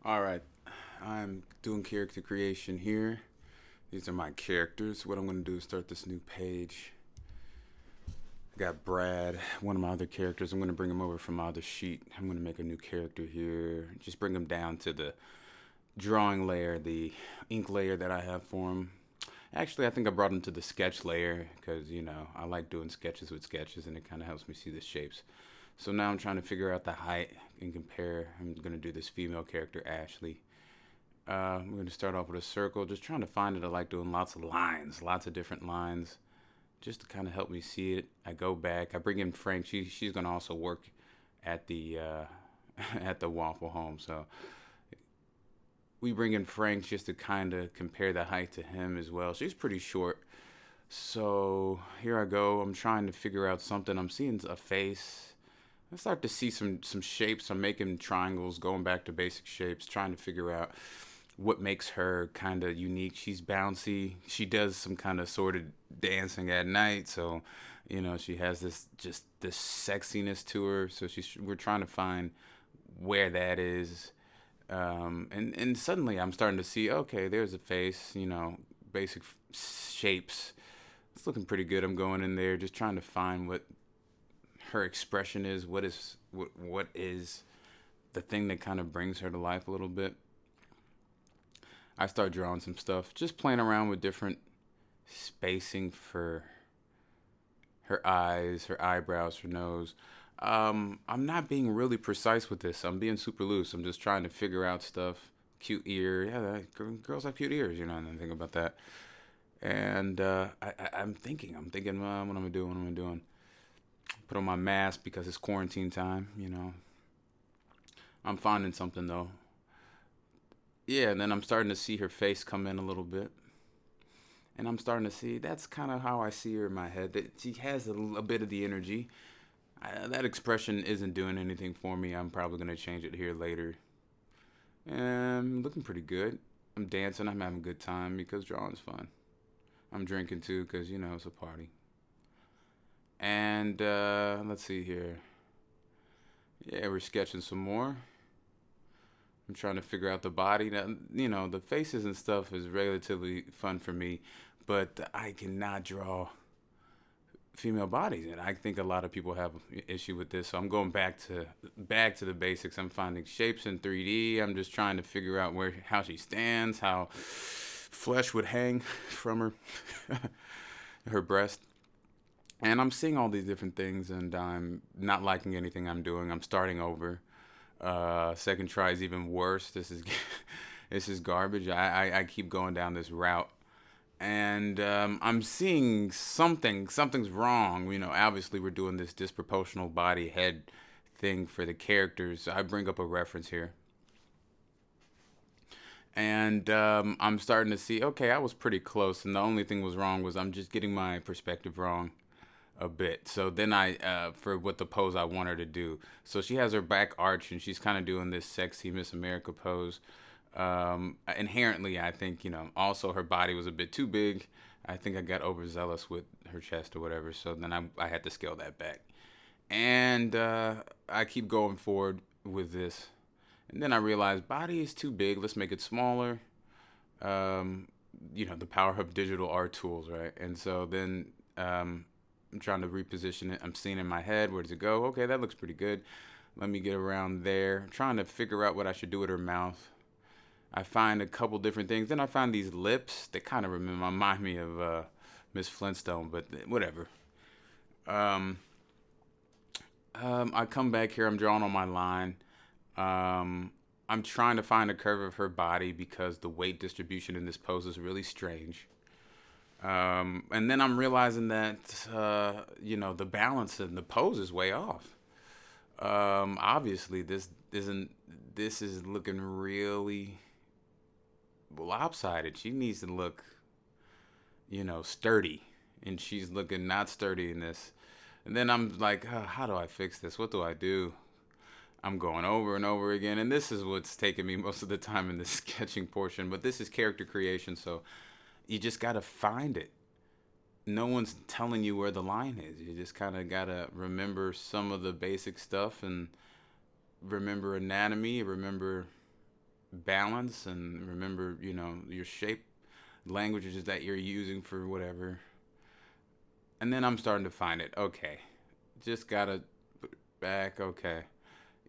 All right, I'm doing character creation here. These are my characters. What I'm going to do is start this new page. I got Brad, one of my other characters. I'm going to bring him over from my other sheet. I'm going to make a new character here. Just bring him down to the drawing layer, the ink layer that I have for him. Actually, I think I brought him to the sketch layer because, I like doing sketches with sketches and it kind of helps me see the shapes. So now I'm trying to figure out the height and compare. I'm going to do this female character, Ashley. I'm going to start off with a circle, just trying to find it. I like doing lots of lines, lots of different lines, just to kind of help me see it. I go back. I bring in Frank. She's going to also work at the at the Waffle Home. So we bring in Frank just to kind of compare the height to him as well. She's pretty short. So here I go. I'm trying to figure out something. I'm seeing a face. I start to see some shapes. I'm making triangles, going back to basic shapes, trying to figure out what makes her kind of unique. She's bouncy. She does some kind of sort of dancing at night, so she has this sexiness to her. So we're trying to find where that is. And suddenly I'm starting to see, okay, there's a face, basic shapes. It's looking pretty good. I'm going in there just trying to find what her expression is, what is the thing that kind of brings her to life a little bit. I start drawing some stuff, just playing around with different spacing for her eyes, her eyebrows, her nose. I'm not being really precise with this. I'm being super loose. I'm just trying to figure out stuff. Cute ear, yeah, girls have cute ears, and think about that. And I'm thinking, what am I doing? Put on my mask because it's quarantine time. I'm finding something though. Yeah, and then I'm starting to see her face come in a little bit. And I'm starting to see that's kind of how I see her in my head. That she has a bit of the energy. That expression isn't doing anything for me. I'm probably going to change it here later. And I'm looking pretty good. I'm dancing. I'm having a good time because drawing's fun. I'm drinking too because, it's a party. And let's see here. Yeah, we're sketching some more. I'm trying to figure out the body. Now, the faces and stuff is relatively fun for me, but I cannot draw female bodies, and I think a lot of people have an issue with this. So I'm going back to the basics. I'm finding shapes in 3D. I'm just trying to figure out how she stands, how flesh would hang from her, her breast. And I'm seeing all these different things, and I'm not liking anything I'm doing. I'm starting over. Second try is even worse. This is this is garbage. I keep going down this route, and I'm seeing something's wrong. Obviously we're doing this disproportional body head thing for the characters. I bring up a reference here, and I'm starting to see, okay, I was pretty close, and the only thing was wrong was I'm just getting my perspective wrong a bit. So then for what the pose I want her to do. So she has her back arch and she's kind of doing this sexy Miss America pose. Inherently, I think, also her body was a bit too big. I think I got overzealous with her chest or whatever. So then I had to scale that back. And I keep going forward with this. And then I realized body is too big. Let's make it smaller. The power of digital art tools, right? And so then I'm trying to reposition it. I'm seeing in my head, where does it go? Okay, that looks pretty good. Let me get around there. I'm trying to figure out what I should do with her mouth. I find a couple different things. Then I find these lips that kind of remind me of Miss Flintstone, but whatever. I come back here. I'm drawing on my line. I'm trying to find a curve of her body because the weight distribution in this pose is really strange. And then I'm realizing that, the balance and the pose is way off. Obviously, this is looking really lopsided. She needs to look, sturdy. And she's looking not sturdy in this. And then I'm like, how do I fix this? What do I do? I'm going over and over again. And this is what's taking me most of the time in the sketching portion. But this is character creation, so you just got to find it. No one's telling you where the line is. You just kind of got to remember some of the basic stuff and remember anatomy, remember balance and remember, you know, your shape languages that you're using for whatever. And then I'm starting to find it. Okay, just gotta put it back. Okay,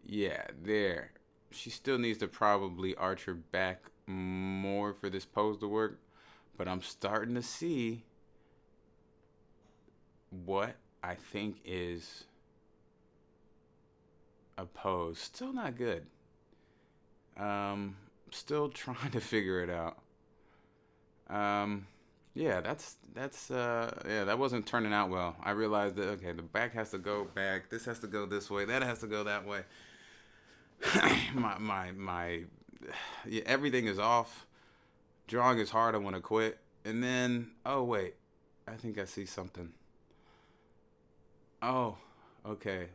yeah, there. She still needs to probably arch her back more for this pose to work, but I'm starting to see what I think is a pose. Still not good. Still trying to figure it out. Yeah, yeah, that wasn't turning out well. I realized that okay, the back has to go back. This has to go this way. That has to go that way. my yeah, everything is off. Drawing is hard. I want to quit. And then oh wait, I think I see something. Oh, okay.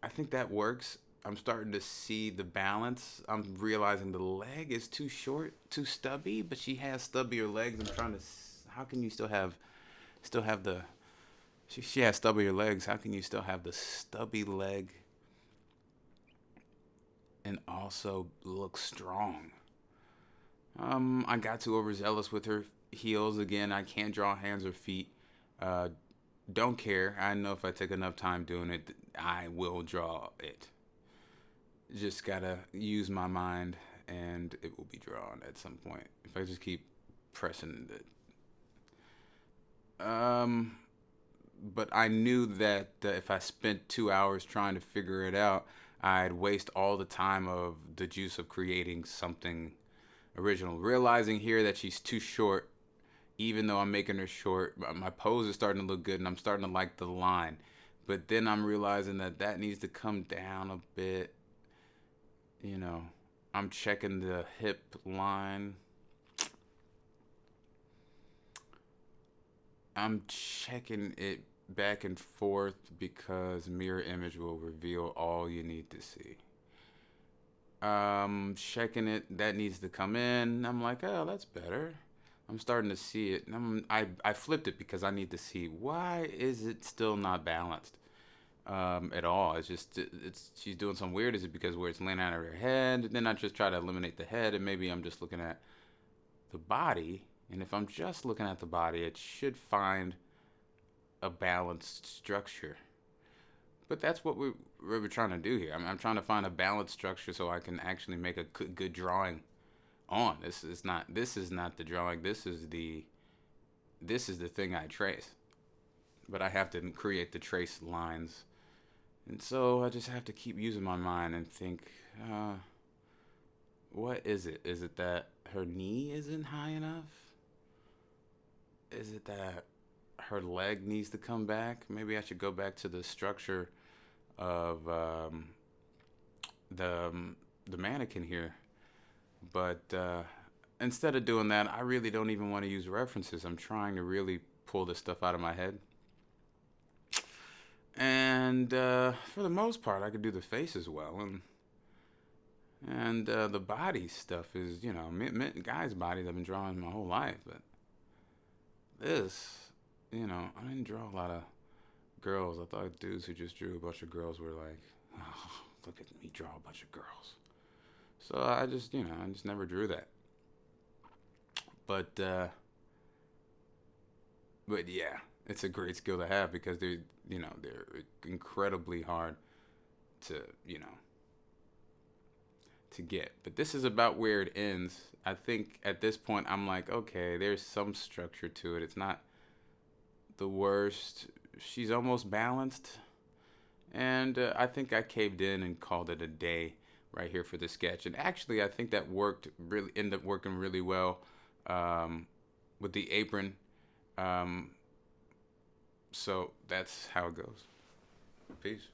I think that works. I'm starting to see the balance. I'm realizing the leg is too short, too stubby, but she has stubbier legs. I'm trying to. How can you still have the? She has stubbier legs. How can you still have the stubby leg and also look strong? I got too overzealous with her heels again. I can't draw hands or feet. Uh, don't care. I know if I take enough time doing it, I will draw it. Just gotta use my mind and it will be drawn at some point if I just keep pressing it. But I knew that if I spent 2 hours trying to figure it out, I'd waste all the time of the juice of creating something original. Realizing here that she's too short, even though I'm making her short, my pose is starting to look good and I'm starting to like the line. But then I'm realizing that needs to come down a bit. You know, I'm checking the hip line. I'm checking it back and forth because mirror image will reveal all you need to see. Checking it, that needs to come in. I'm like, oh, that's better. I'm starting to see it. I flipped it because I need to see why is it still not balanced. At all. It's just she's doing something weird. Is it because where it's laying out of her head? Then I just try to eliminate the head, and maybe I'm just looking at the body. And if I'm just looking at the body, it should find a balanced structure. But that's what we're trying to do here. I'm trying to find a balanced structure so I can actually make a good drawing. This is not the drawing. This is the thing I trace. But I have to create the trace lines. And so I just have to keep using my mind and think, what is it? Is it that her knee isn't high enough? Is it that her leg needs to come back? Maybe I should go back to the structure of the mannequin here. But instead of doing that, I really don't even want to use references. I'm trying to really pull this stuff out of my head. And for the most part, I could do the face as well, and the body stuff is, you know, guys' bodies I've been drawing my whole life, but this, you know, I didn't draw a lot of girls. I thought dudes who just drew a bunch of girls were like, oh, look at me draw a bunch of girls. So I just, you know, I just never drew that. But yeah, it's a great skill to have because they're incredibly hard to, you know, to get. But this is about where it ends. I think at this point I'm like, okay, there's some structure to it. It's not the worst. She's almost balanced. And I think I caved in and called it a day right here for the sketch. And actually, I think that ended up working really well with the apron. So that's how it goes. Peace.